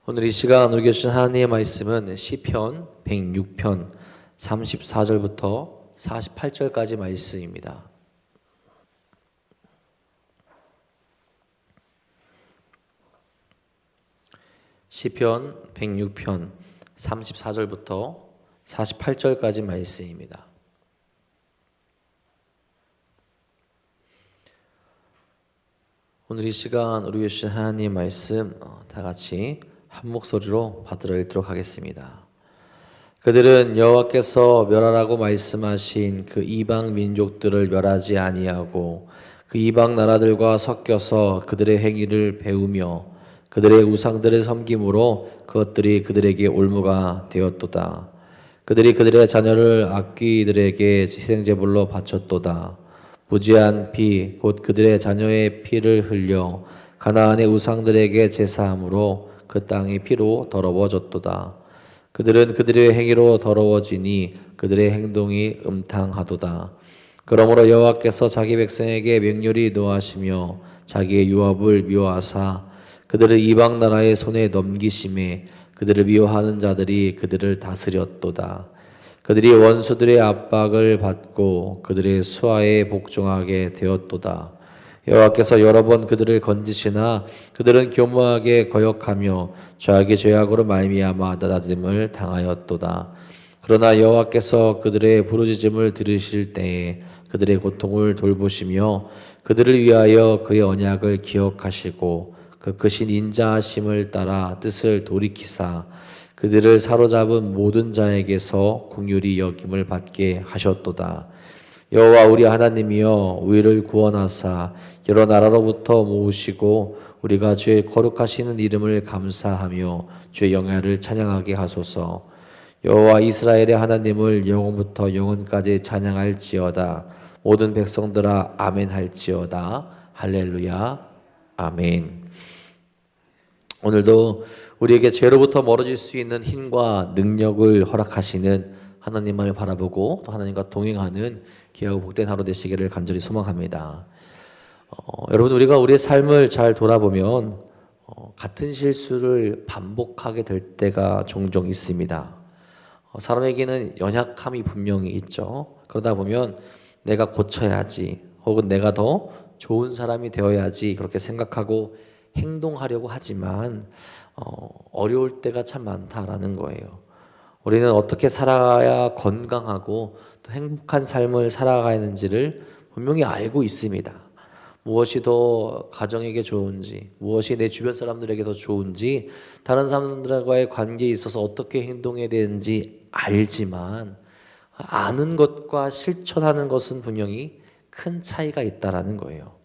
오늘 이 시간 우리에게 주신 하나님의 말씀은 시편 106편 34절부터 48절까지 말씀입니다. 시편 106편 34절부터 48절까지 말씀입니다. 오늘 이 시간 우리에게 주신 하나님의 말씀 다 같이 한 목소리로 받들어 읽도록 하겠습니다. 그들은 여호와께서 멸하라고 말씀하신 그 이방 민족들을 멸하지 아니하고 그 이방 나라들과 섞여서 그들의 행위를 배우며 그들의 우상들을 섬김으로 그것들이 그들에게 올무가 되었도다. 그들이 그들의 자녀를 악귀들에게 희생제물로 바쳤도다. 무지한 피 곧 그들의 자녀의 피를 흘려 가나안의 우상들에게 제사함으로 그 땅이 피로 더러워졌도다. 그들은 그들의 행위로 더러워지니 그들의 행동이 음탕하도다. 그러므로 여호와께서 자기 백성에게 맹렬히 노하시며 자기의 유업을 미워하사 그들을 이방 나라의 손에 넘기심에 그들을 미워하는 자들이 그들을 다스렸도다. 그들이 원수들의 압박을 받고 그들의 수하에 복종하게 되었도다. 여호와께서 여러 번 그들을 건지시나 그들은 교묘하게 거역하며 죄악의 죄악으로 말미암아 낮아짐을 당하였도다. 그러나 여호와께서 그들의 부르짖음을 들으실 때에 그들의 고통을 돌보시며 그들을 위하여 그의 언약을 기억하시고 그 크신 인자하심을 따라 뜻을 돌이키사 그들을 사로잡은 모든 자에게서 긍휼히 여김을 받게 하셨도다. 여호와 우리 하나님이여 우리를 구원하사 여러 나라로부터 모으시고 우리가 주의 거룩하시는 이름을 감사하며 주의 영예를 찬양하게 하소서. 여호와 이스라엘의 하나님을 영원부터 영원까지 찬양할지어다. 모든 백성들아 아멘 할지어다. 할렐루야 아멘. 오늘도 우리에게 죄로부터 멀어질 수 있는 힘과 능력을 허락하시는 하나님을 바라보고 또 하나님과 동행하는 귀하고 복된 하루 되시기를 간절히 소망합니다. 여러분 우리가 우리의 삶을 잘 돌아보면 같은 실수를 반복하게 될 때가 종종 있습니다. 사람에게는 연약함이 분명히 있죠. 그러다 보면 내가 고쳐야지 혹은 내가 더 좋은 사람이 되어야지 그렇게 생각하고 행동하려고 하지만 어려울 때가 참 많다라는 거예요. 우리는 어떻게 살아야 건강하고 또 행복한 삶을 살아가는지를 분명히 알고 있습니다. 무엇이 더 가정에게 좋은지, 무엇이 내 주변 사람들에게 더 좋은지, 다른 사람들과의 관계에 있어서 어떻게 행동해야 되는지 알지만 아는 것과 실천하는 것은 분명히 큰 차이가 있다라는 거예요.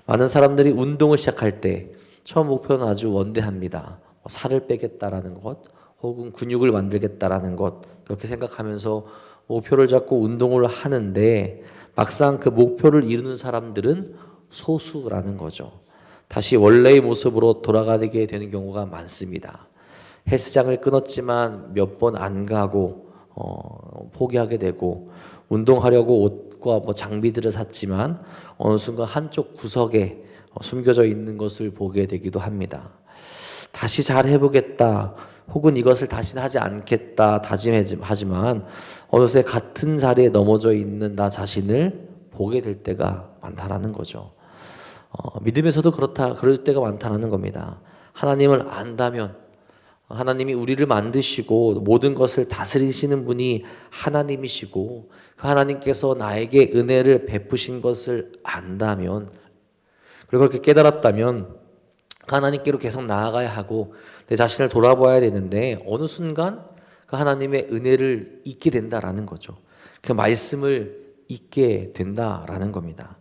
많은 사람들이 운동을 시작할 때 처음 목표는 아주 원대합니다. 살을 빼겠다라는 것, 혹은 근육을 만들겠다라는 것, 그렇게 생각하면서 목표를 잡고 운동을 하는데 막상 그 목표를 이루는 사람들은 소수라는 거죠. 다시 원래의 모습으로 돌아가게 되는 경우가 많습니다. 헬스장을 끊었지만 몇 번 안 가고 포기하게 되고, 운동하려고 옷과 장비들을 샀지만 어느 순간 한쪽 구석에 숨겨져 있는 것을 보게 되기도 합니다. 다시 잘 해보겠다 혹은 이것을 다시는 하지 않겠다 다짐하지만 어느새 같은 자리에 넘어져 있는 나 자신을 보게 될 때가 많다라는 거죠. 믿음에서도 그럴 때가 많다라는 겁니다. 하나님을 안다면, 하나님이 우리를 만드시고 모든 것을 다스리시는 분이 하나님이시고 그 하나님께서 나에게 은혜를 베푸신 것을 안다면, 그리고 그렇게 깨달았다면 하나님께로 계속 나아가야 하고 내 자신을 돌아봐야 되는데 어느 순간 그 하나님의 은혜를 잊게 된다라는 거죠. 그 말씀을 잊게 된다라는 겁니다.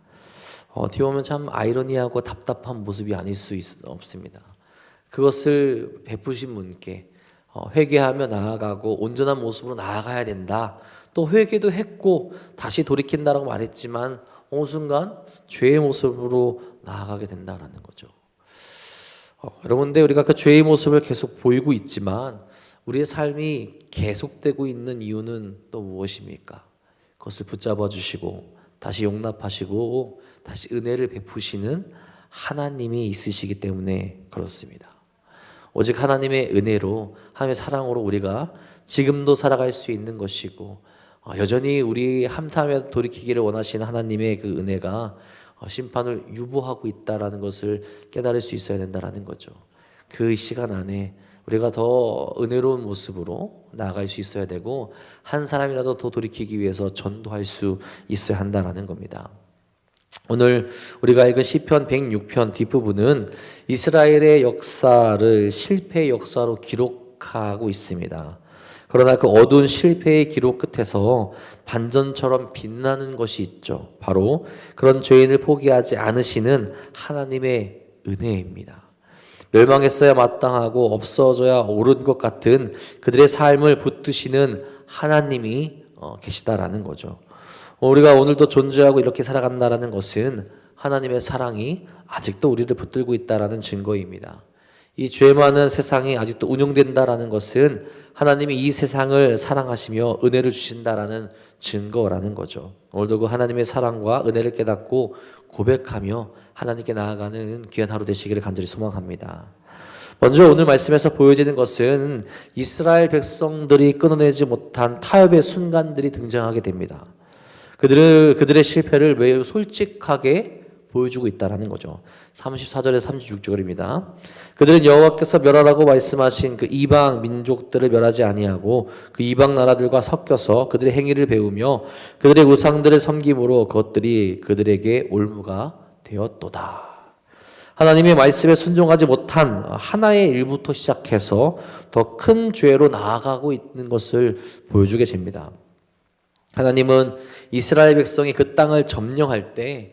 어떻게 보면 참 아이러니하고 답답한 모습이 아닐 수 없습니다. 그것을 베푸신 분께 회개하며 나아가고 온전한 모습으로 나아가야 된다. 또 회개도 했고 다시 돌이킨다라고 말했지만 어느 순간 죄의 모습으로 나아가게 된다라는 거죠. 여러분들 우리가 그 죄의 모습을 계속 보이고 있지만 우리의 삶이 계속되고 있는 이유는 또 무엇입니까? 그것을 붙잡아 주시고 다시 용납하시고 다시 은혜를 베푸시는 하나님이 있으시기 때문에 그렇습니다. 오직 하나님의 은혜로, 하나님의 사랑으로 우리가 지금도 살아갈 수 있는 것이고, 여전히 우리 한 사람에 돌이키기를 원하시는 하나님의 그 은혜가 심판을 유보하고 있다라는 것을 깨달을 수 있어야 된다라는 거죠. 그 시간 안에 우리가 더 은혜로운 모습으로 나아갈 수 있어야 되고, 한 사람이라도 더 돌이키기 위해서 전도할 수 있어야 한다라는 겁니다. 오늘 우리가 읽은 시편 106편 뒷부분은 이스라엘의 역사를 실패의 역사로 기록하고 있습니다. 그러나 그 어두운 실패의 기록 끝에서 반전처럼 빛나는 것이 있죠. 바로 그런 죄인을 포기하지 않으시는 하나님의 은혜입니다. 멸망했어야 마땅하고 없어져야 옳은 것 같은 그들의 삶을 붙드시는 하나님이 계시다라는 거죠. 우리가 오늘도 존재하고 이렇게 살아간다라는 것은 하나님의 사랑이 아직도 우리를 붙들고 있다라는 증거입니다. 이 죄 많은 세상이 아직도 운용된다라는 것은 하나님이 이 세상을 사랑하시며 은혜를 주신다라는 증거라는 거죠. 오늘도 그 하나님의 사랑과 은혜를 깨닫고 고백하며 하나님께 나아가는 귀한 하루 되시기를 간절히 소망합니다. 먼저 오늘 말씀에서 보여지는 것은 이스라엘 백성들이 끊어내지 못한 타협의 순간들이 등장하게 됩니다. 그들의 실패를 매우 솔직하게 보여주고 있다는 거죠. 34절에서 36절입니다. 그들은 여호와께서 멸하라고 말씀하신 그 이방 민족들을 멸하지 아니하고 그 이방 나라들과 섞여서 그들의 행위를 배우며 그들의 우상들을 섬김으로 그것들이 그들에게 올무가 되었도다. 하나님의 말씀에 순종하지 못한 하나의 일부터 시작해서 더 큰 죄로 나아가고 있는 것을 보여주게 됩니다. 하나님은 이스라엘 백성이 그 땅을 점령할 때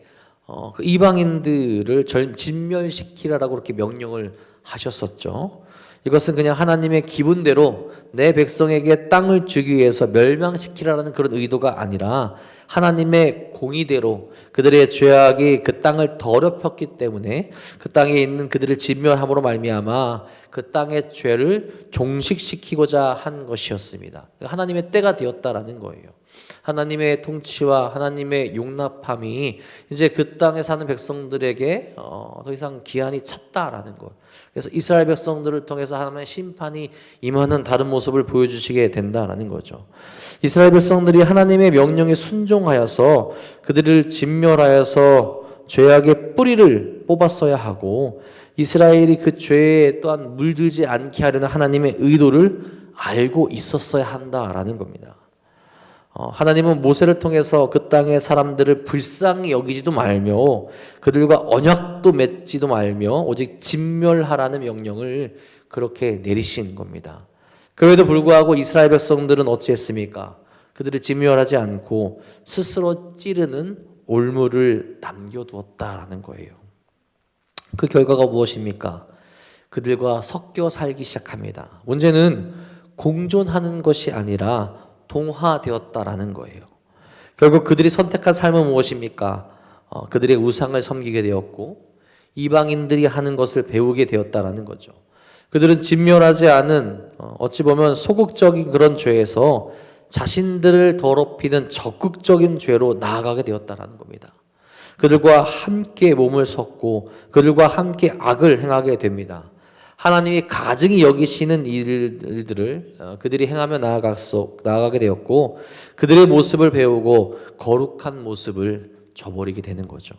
그 이방인들을 진멸시키라라고 그렇게 명령을 하셨었죠. 이것은 그냥 하나님의 기분대로 내 백성에게 땅을 주기 위해서 멸망시키라라는 그런 의도가 아니라 하나님의 공의대로 그들의 죄악이 그 땅을 더럽혔기 때문에 그 땅에 있는 그들을 진멸함으로 말미암아 그 땅의 죄를 종식시키고자 한 것이었습니다. 하나님의 때가 되었다라는 거예요. 하나님의 통치와 하나님의 용납함이 이제 그 땅에 사는 백성들에게 더 이상 기한이 찼다라는 것. 그래서 이스라엘 백성들을 통해서 하나님의 심판이 임하는 다른 모습을 보여주시게 된다라는 거죠. 이스라엘 백성들이 하나님의 명령에 순종하여서 그들을 진멸하여서 죄악의 뿌리를 뽑았어야 하고, 이스라엘이 그 죄에 또한 물들지 않게 하려는 하나님의 의도를 알고 있었어야 한다라는 겁니다. 하나님은 모세를 통해서 그 땅의 사람들을 불쌍히 여기지도 말며 그들과 언약도 맺지도 말며 오직 진멸하라는 명령을 그렇게 내리신 겁니다. 그럼에도 불구하고 이스라엘 백성들은 어찌했습니까? 그들을 진멸하지 않고 스스로 찌르는 올무를 남겨두었다라는 거예요. 그 결과가 무엇입니까? 그들과 섞여 살기 시작합니다. 문제는 공존하는 것이 아니라 동화되었다라는 거예요. 결국 그들이 선택한 삶은 무엇입니까? 그들의 우상을 섬기게 되었고 이방인들이 하는 것을 배우게 되었다라는 거죠. 그들은 진멸하지 않은 어찌 보면 소극적인 그런 죄에서 자신들을 더럽히는 적극적인 죄로 나아가게 되었다라는 겁니다. 그들과 함께 몸을 섞고 그들과 함께 악을 행하게 됩니다. 하나님이 가증히 여기시는 일들을 그들이 행하며 나아가게 되었고 그들의 모습을 배우고 거룩한 모습을 저버리게 되는 거죠.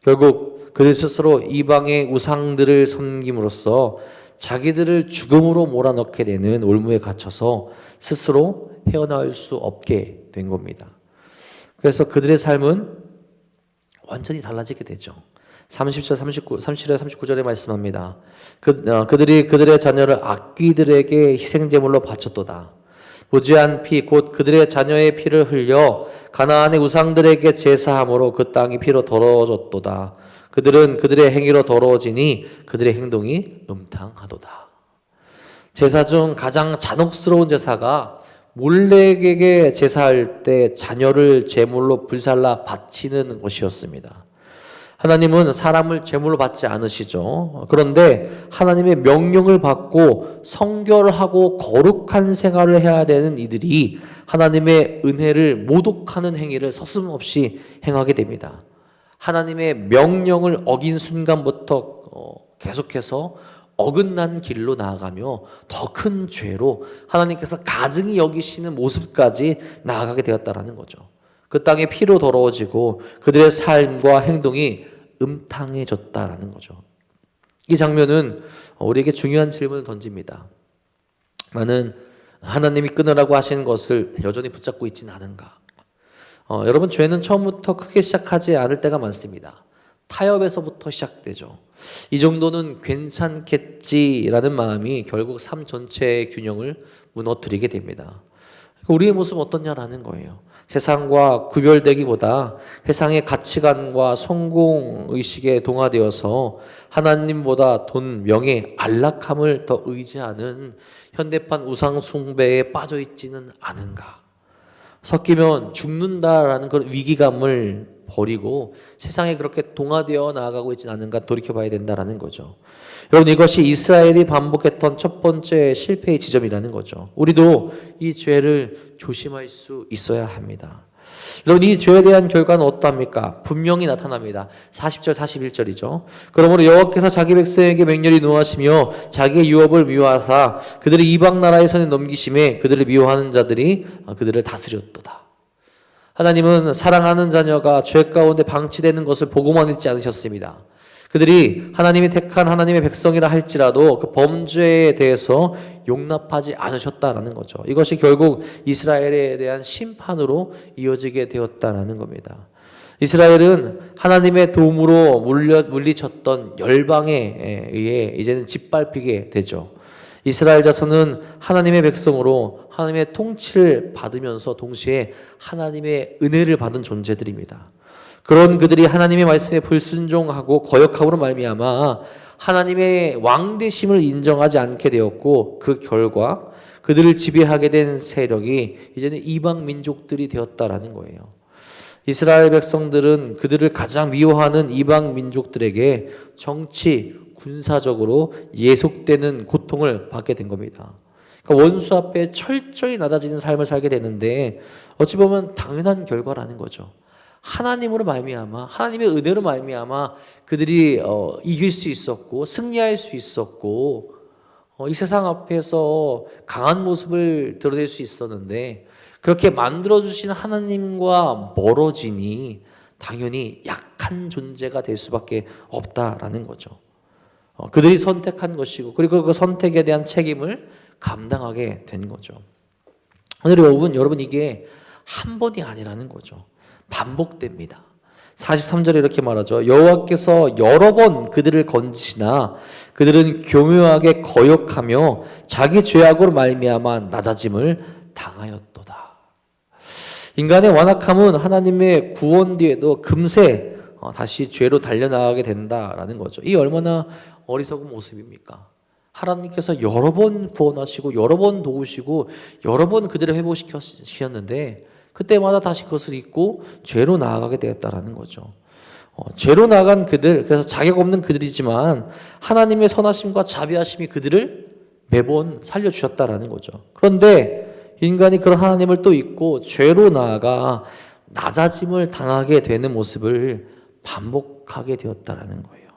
결국 그들 스스로 이방의 우상들을 섬김으로써 자기들을 죽음으로 몰아넣게 되는 올무에 갇혀서 스스로 헤어나올 수 없게 된 겁니다. 그래서 그들의 삶은 완전히 달라지게 되죠. 37절, 39절에 말씀합니다. 그들이 그들의 자녀를 악귀들에게 희생제물로 바쳤도다. 무지한 피, 곧 그들의 자녀의 피를 흘려 가나안의 우상들에게 제사함으로 그 땅이 피로 더러워졌도다. 그들은 그들의 행위로 더러워지니 그들의 행동이 음탕하도다. 제사 중 가장 잔혹스러운 제사가 몰렉에게 제사할 때 자녀를 제물로 불살라 바치는 것이었습니다. 하나님은 사람을 제물로 받지 않으시죠. 그런데 하나님의 명령을 받고 성결하고 거룩한 생활을 해야 되는 이들이 하나님의 은혜를 모독하는 행위를 서슴없이 행하게 됩니다. 하나님의 명령을 어긴 순간부터 계속해서 어긋난 길로 나아가며 더 큰 죄로 하나님께서 가증히 여기시는 모습까지 나아가게 되었다라는 거죠. 그 땅이 피로 더러워지고 그들의 삶과 행동이 음탕해졌다라는 거죠. 이 장면은 우리에게 중요한 질문을 던집니다. 나는 하나님이 끊으라고 하시는 것을 여전히 붙잡고 있지는 않은가? 여러분, 죄는 처음부터 크게 시작하지 않을 때가 많습니다. 타협에서부터 시작되죠. 이 정도는 괜찮겠지라는 마음이 결국 삶 전체의 균형을 무너뜨리게 됩니다. 우리의 모습은 어떠냐라는 거예요. 세상과 구별되기보다 세상의 가치관과 성공의식에 동화되어서 하나님보다 돈, 명예, 안락함을 더 의지하는 현대판 우상숭배에 빠져있지는 않은가. 섞이면 죽는다라는 그런 위기감을 버리고 세상에 그렇게 동화되어 나아가고 있지는 않은가 돌이켜봐야 된다라는 거죠. 여러분, 이것이 이스라엘이 반복했던 첫 번째 실패의 지점이라는 거죠. 우리도 이 죄를 조심할 수 있어야 합니다. 여러분, 이 죄에 대한 결과는 어떠합니까? 분명히 나타납니다. 40절 41절이죠. 그러므로 여호와께서 자기 백성에게 맹렬히 노하시며 자기의 유업을 미워하사 그들을 이방 나라의 손에 넘기심에 그들을 미워하는 자들이 그들을 다스렸도다. 하나님은 사랑하는 자녀가 죄 가운데 방치되는 것을 보고만 있지 않으셨습니다. 그들이 하나님이 택한 하나님의 백성이라 할지라도 그 범죄에 대해서 용납하지 않으셨다라는 거죠. 이것이 결국 이스라엘에 대한 심판으로 이어지게 되었다라는 겁니다. 이스라엘은 하나님의 도움으로 물리쳤던 열방에 의해 이제는 짓밟히게 되죠. 이스라엘 자손은 하나님의 백성으로 하나님의 통치를 받으면서 동시에 하나님의 은혜를 받은 존재들입니다. 그런 그들이 하나님의 말씀에 불순종하고 거역함으로 말미암아 하나님의 왕되심을 인정하지 않게 되었고, 그 결과 그들을 지배하게 된 세력이 이제는 이방 민족들이 되었다라는 거예요. 이스라엘 백성들은 그들을 가장 미워하는 이방 민족들에게 정치, 군사적으로 예속되는 고통을 받게 된 겁니다. 그러니까 원수 앞에 철저히 낮아지는 삶을 살게 되는데 어찌 보면 당연한 결과라는 거죠. 하나님으로 말미암아, 하나님의 은혜로 말미암아 그들이 이길 수 있었고 승리할 수 있었고 이 세상 앞에서 강한 모습을 드러낼 수 있었는데, 그렇게 만들어주신 하나님과 멀어지니 당연히 약한 존재가 될 수밖에 없다라는 거죠. 그들이 선택한 것이고, 그리고 그 선택에 대한 책임을 감당하게 된 거죠. 오늘 여러분 이게 한 번이 아니라는 거죠. 반복됩니다. 43절에 이렇게 말하죠. 여호와께서 여러 번 그들을 건지시나 그들은 교묘하게 거역하며 자기 죄악으로 말미암아 낮아짐을 당하였도다. 인간의 완악함은 하나님의 구원 뒤에도 금세 다시 죄로 달려나가게 된다라는 거죠. 이 얼마나 어리석은 모습입니까? 하나님께서 여러 번 구원하시고 여러 번 도우시고 여러 번 그들을 회복시키셨는데 그때마다 다시 그것을 잊고 죄로 나아가게 되었다라는 거죠. 죄로 나간 그들, 그래서 자격 없는 그들이지만 하나님의 선하심과 자비하심이 그들을 매번 살려주셨다라는 거죠. 그런데 인간이 그런 하나님을 또 잊고 죄로 나아가 낮아짐을 당하게 되는 모습을 반복하게 되었다라는 거예요.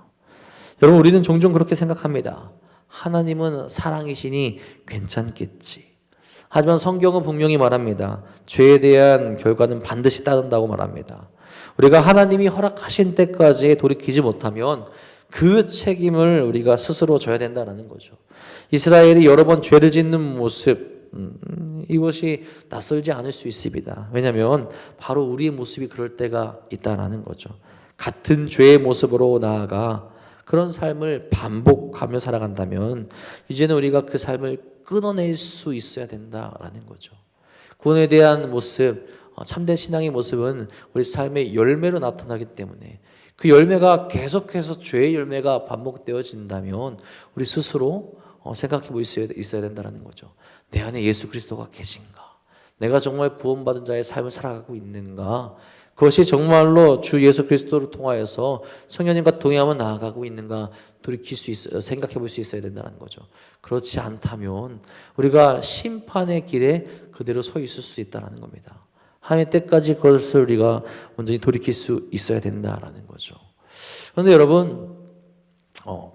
여러분, 우리는 종종 그렇게 생각합니다. 하나님은 사랑이시니 괜찮겠지. 하지만 성경은 분명히 말합니다. 죄에 대한 결과는 반드시 따른다고 말합니다. 우리가 하나님이 허락하신 때까지 돌이키지 못하면 그 책임을 우리가 스스로 져야 된다는 거죠. 이스라엘이 여러 번 죄를 짓는 모습, 이것이 낯설지 않을 수 있습니다. 왜냐하면 바로 우리의 모습이 그럴 때가 있다는 거죠. 같은 죄의 모습으로 나아가 그런 삶을 반복하며 살아간다면 이제는 우리가 그 삶을 끊어낼 수 있어야 된다라는 거죠. 구원에 대한 모습, 참된 신앙의 모습은 우리 삶의 열매로 나타나기 때문에 그 열매가 계속해서 죄의 열매가 반복되어진다면 우리 스스로 생각해 볼 수 있어야 된다는 거죠. 내 안에 예수 그리스도가 계신가? 내가 정말 구원받은 자의 삶을 살아가고 있는가? 그것이 정말로 주 예수 그리스도를 통하여서 성령님과 동행하며 나아가고 있는가 돌이킬 수 있어요. 생각해 볼 수 있어야 된다는 거죠. 그렇지 않다면 우리가 심판의 길에 그대로 서 있을 수 있다는 겁니다. 하나님의 때까지 그것을 우리가 온전히 돌이킬 수 있어야 된다라는 거죠. 그런데 여러분,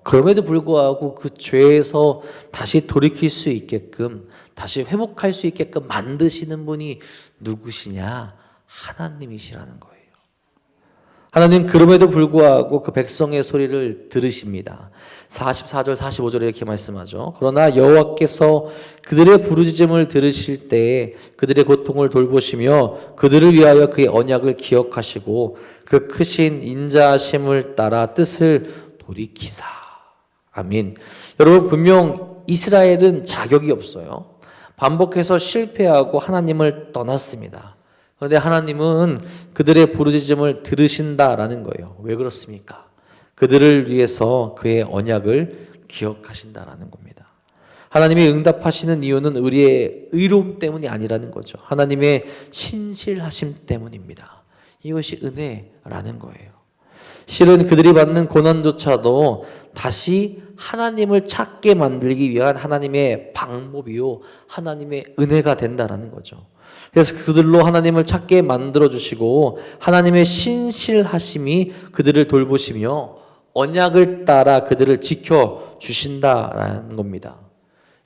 그럼에도 불구하고 그 죄에서 다시 돌이킬 수 있게끔, 다시 회복할 수 있게끔 만드시는 분이 누구시냐? 하나님이시라는 거예요. 하나님 그럼에도 불구하고 그 백성의 소리를 들으십니다. 44절 45절에 이렇게 말씀하죠. 그러나 여호와께서 그들의 부르짖음을 들으실 때에 그들의 고통을 돌보시며 그들을 위하여 그의 언약을 기억하시고 그 크신 인자하심을 따라 뜻을 돌이키사. 아멘. 여러분, 분명 이스라엘은 자격이 없어요. 반복해서 실패하고 하나님을 떠났습니다. 그런데 하나님은 그들의 부르짖음을 들으신다라는 거예요. 왜 그렇습니까? 그들을 위해서 그의 언약을 기억하신다라는 겁니다. 하나님이 응답하시는 이유는 우리의 의로움 때문이 아니라는 거죠. 하나님의 신실하심 때문입니다. 이것이 은혜라는 거예요. 실은 그들이 받는 고난조차도 다시 하나님을 찾게 만들기 위한 하나님의 방법이요, 하나님의 은혜가 된다라는 거죠. 그래서 그들로 하나님을 찾게 만들어주시고 하나님의 신실하심이 그들을 돌보시며 언약을 따라 그들을 지켜주신다라는 겁니다.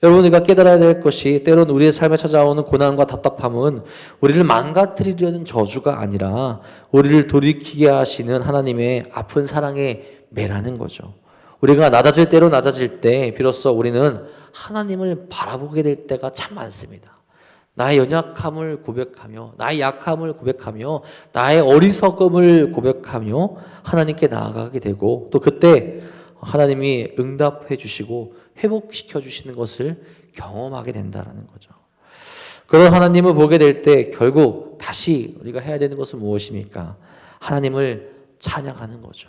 여러분, 우리가 깨달아야 될 것이 때론 우리의 삶에 찾아오는 고난과 답답함은 우리를 망가뜨리려는 저주가 아니라 우리를 돌이키게 하시는 하나님의 아픈 사랑의 매라는 거죠. 우리가 낮아질 대로 낮아질 때 비로소 우리는 하나님을 바라보게 될 때가 참 많습니다. 나의 연약함을 고백하며 나의 약함을 고백하며 나의 어리석음을 고백하며 하나님께 나아가게 되고 또 그때 하나님이 응답해 주시고 회복시켜 주시는 것을 경험하게 된다는 거죠. 그런 하나님을 보게 될 때 결국 다시 우리가 해야 되는 것은 무엇입니까? 하나님을 찬양하는 거죠.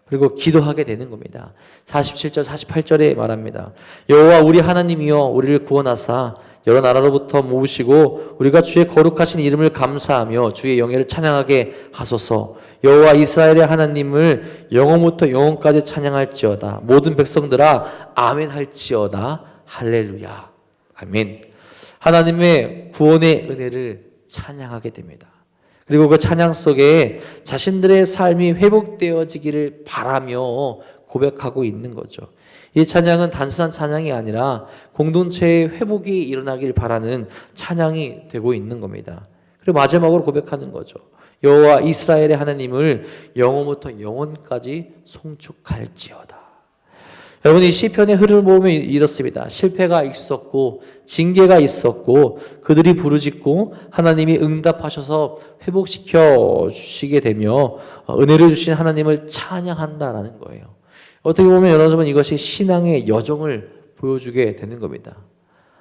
그리고 기도하게 되는 겁니다. 47절 48절에 말합니다. 여호와 우리 하나님이여 우리를 구원하사 여러 나라로부터 모으시고 우리가 주의 거룩하신 이름을 감사하며 주의 영예를 찬양하게 하소서. 여호와 이스라엘의 하나님을 영원부터 영원까지 찬양할지어다. 모든 백성들아 아멘 할지어다. 할렐루야. 아멘. 하나님의 구원의 은혜를 찬양하게 됩니다. 그리고 그 찬양 속에 자신들의 삶이 회복되어지기를 바라며 고백하고 있는 거죠. 이 찬양은 단순한 찬양이 아니라 공동체의 회복이 일어나길 바라는 찬양이 되고 있는 겁니다. 그리고 마지막으로 고백하는 거죠. 여호와 이스라엘의 하나님을 영원부터 영원까지 송축할지어다. 여러분, 이 시편의 흐름을 보면 이렇습니다. 실패가 있었고 징계가 있었고 그들이 부르짖고 하나님이 응답하셔서 회복시켜 주시게 되며 은혜를 주신 하나님을 찬양한다라는 거예요. 어떻게 보면 여러분 이것이 신앙의 여정을 보여주게 되는 겁니다.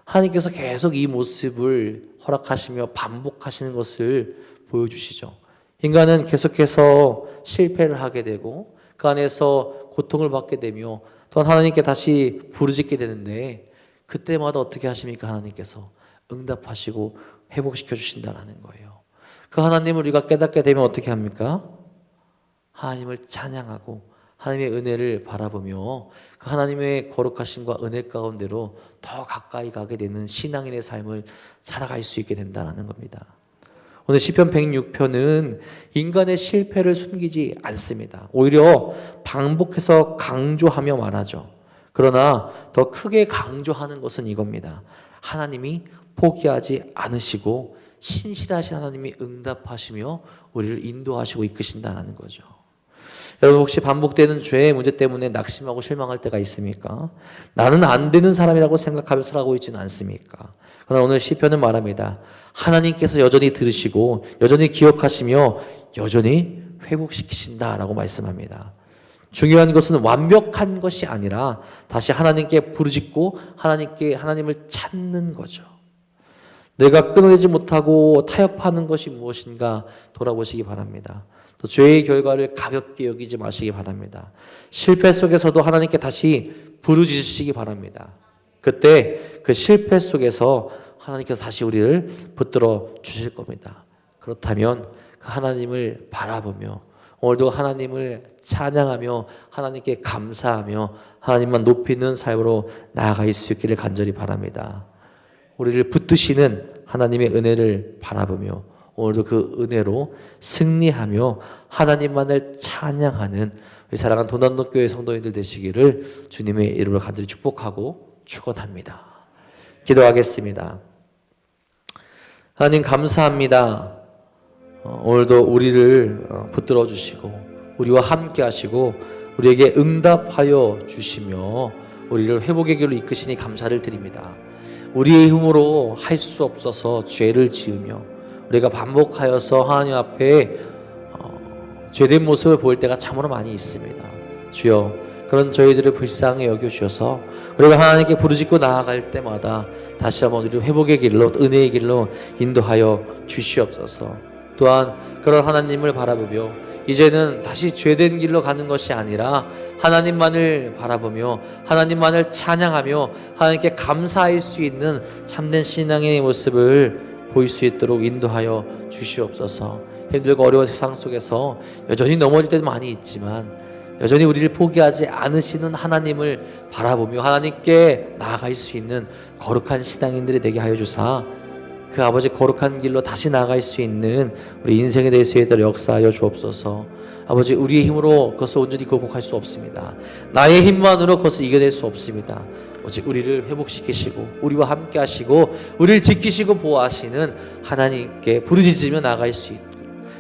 하나님께서 계속 이 모습을 허락하시며 반복하시는 것을 보여주시죠. 인간은 계속해서 실패를 하게 되고 그 안에서 고통을 받게 되며 또한 하나님께 다시 부르짖게 되는데 그때마다 어떻게 하십니까? 하나님께서 응답하시고 회복시켜 주신다는 거예요. 그 하나님을 우리가 깨닫게 되면 어떻게 합니까? 하나님을 찬양하고 하나님의 은혜를 바라보며 그 하나님의 거룩하심과 은혜 가운데로 더 가까이 가게 되는 신앙인의 삶을 살아갈 수 있게 된다는 겁니다. 오늘 시편 106편은 인간의 실패를 숨기지 않습니다. 오히려 반복해서 강조하며 말하죠. 그러나 더 크게 강조하는 것은 이겁니다. 하나님이 포기하지 않으시고 신실하신 하나님이 응답하시며 우리를 인도하시고 이끄신다는 거죠. 여러분, 혹시 반복되는 죄의 문제 때문에 낙심하고 실망할 때가 있습니까? 나는 안 되는 사람이라고 생각하며 살아가고 있지는 않습니까? 그러나 오늘 시편은 말합니다. 하나님께서 여전히 들으시고 여전히 기억하시며 여전히 회복시키신다라고 말씀합니다. 중요한 것은 완벽한 것이 아니라 다시 하나님께 부르짖고 하나님을 찾는 거죠. 내가 끊어내지 못하고 타협하는 것이 무엇인가 돌아보시기 바랍니다. 또 죄의 결과를 가볍게 여기지 마시기 바랍니다. 실패 속에서도 하나님께 다시 부르짖으시기 바랍니다. 그때 그 실패 속에서 하나님께서 다시 우리를 붙들어 주실 겁니다. 그렇다면 그 하나님을 바라보며 오늘도 하나님을 찬양하며 하나님께 감사하며 하나님만 높이는 삶으로 나아갈 수 있기를 간절히 바랍니다. 우리를 붙드시는 하나님의 은혜를 바라보며 오늘도 그 은혜로 승리하며 하나님만을 찬양하는 우리 사랑하는 도난노교회 성도님들 되시기를 주님의 이름으로 간절히 축복하고 축원합니다. 기도하겠습니다. 하나님 감사합니다. 오늘도 우리를 붙들어 주시고 우리와 함께 하시고 우리에게 응답하여 주시며 우리를 회복의 길로 이끄시니 감사를 드립니다. 우리의 힘으로 할 수 없어서 죄를 지으며 우리가 반복하여서 하나님 앞에 죄된 모습을 보일 때가 참으로 많이 있습니다. 주여, 그런 저희들을 불쌍히 여겨주셔서 우리가 하나님께 부르짖고 나아갈 때마다 다시 한번 우리를 회복의 길로, 은혜의 길로 인도하여 주시옵소서. 또한 그런 하나님을 바라보며 이제는 다시 죄된 길로 가는 것이 아니라 하나님만을 바라보며 하나님만을 찬양하며 하나님께 감사할 수 있는 참된 신앙의 모습을 보일 수 있도록 인도하여 주시옵소서. 힘들고 어려운 세상 속에서 여전히 넘어질 때도 많이 있지만 여전히 우리를 포기하지 않으시는 하나님을 바라보며 하나님께 나아갈 수 있는 거룩한 신앙인들이 되게 하여 주사 그 아버지 거룩한 길로 다시 나아갈 수 있는 우리 인생에 대해서 역사하여 주옵소서. 아버지, 우리의 힘으로 그것을 온전히 극복할 수 없습니다. 나의 힘만으로 그것을 이겨낼 수 없습니다. 오직 우리를 회복시키시고 우리와 함께 하시고 우리를 지키시고 보호하시는 하나님께 부르짖으며 나아갈 수 있도록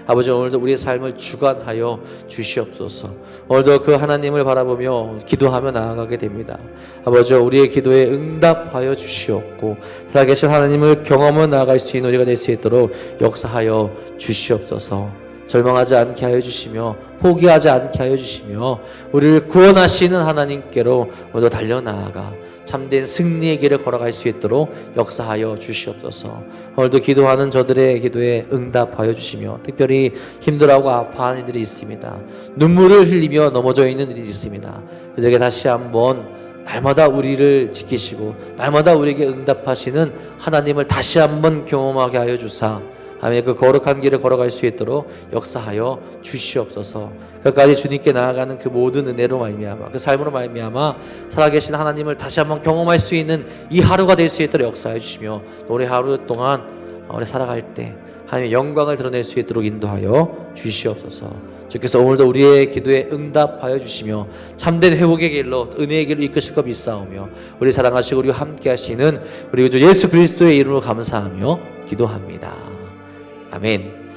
아버지, 오늘도 우리의 삶을 주관하여 주시옵소서. 오늘도 그 하나님을 바라보며 기도하며 나아가게 됩니다. 아버지, 우리의 기도에 응답하여 주시옵고 살아계신 하나님을 경험하며 나아갈 수 있는 우리가 될 수 있도록 역사하여 주시옵소서. 절망하지 않게 하여 주시며 포기하지 않게 하여 주시며 우리를 구원하시는 하나님께로 오늘도 달려나아가 참된 승리의 길을 걸어갈 수 있도록 역사하여 주시옵소서. 오늘도 기도하는 저들의 기도에 응답하여 주시며 특별히 힘들어하고 아파하는 이들이 있습니다. 눈물을 흘리며 넘어져 있는 이들이 있습니다. 그들에게 다시 한번 날마다 우리를 지키시고 날마다 우리에게 응답하시는 하나님을 다시 한번 경험하게 하여 주사 아멘. 그 거룩한 길을 걸어갈 수 있도록 역사하여 주시옵소서. 끝까지 주님께 나아가는 그 모든 은혜로 말미암아 그 삶으로 말미암아 살아계신 하나님을 다시 한번 경험할 수 있는 이 하루가 될 수 있도록 역사해 주시며 올해 하루 동안 우리 살아갈 때 하나님의 영광을 드러낼 수 있도록 인도하여 주시옵소서. 주께서 오늘도 우리의 기도에 응답하여 주시며 참된 회복의 길로 은혜의 길로 이끄실 것 믿사오며 우리 사랑하시고 우리와 함께 하시는 우리 주 예수 그리스도의 이름으로 감사하며 기도합니다. 아멘.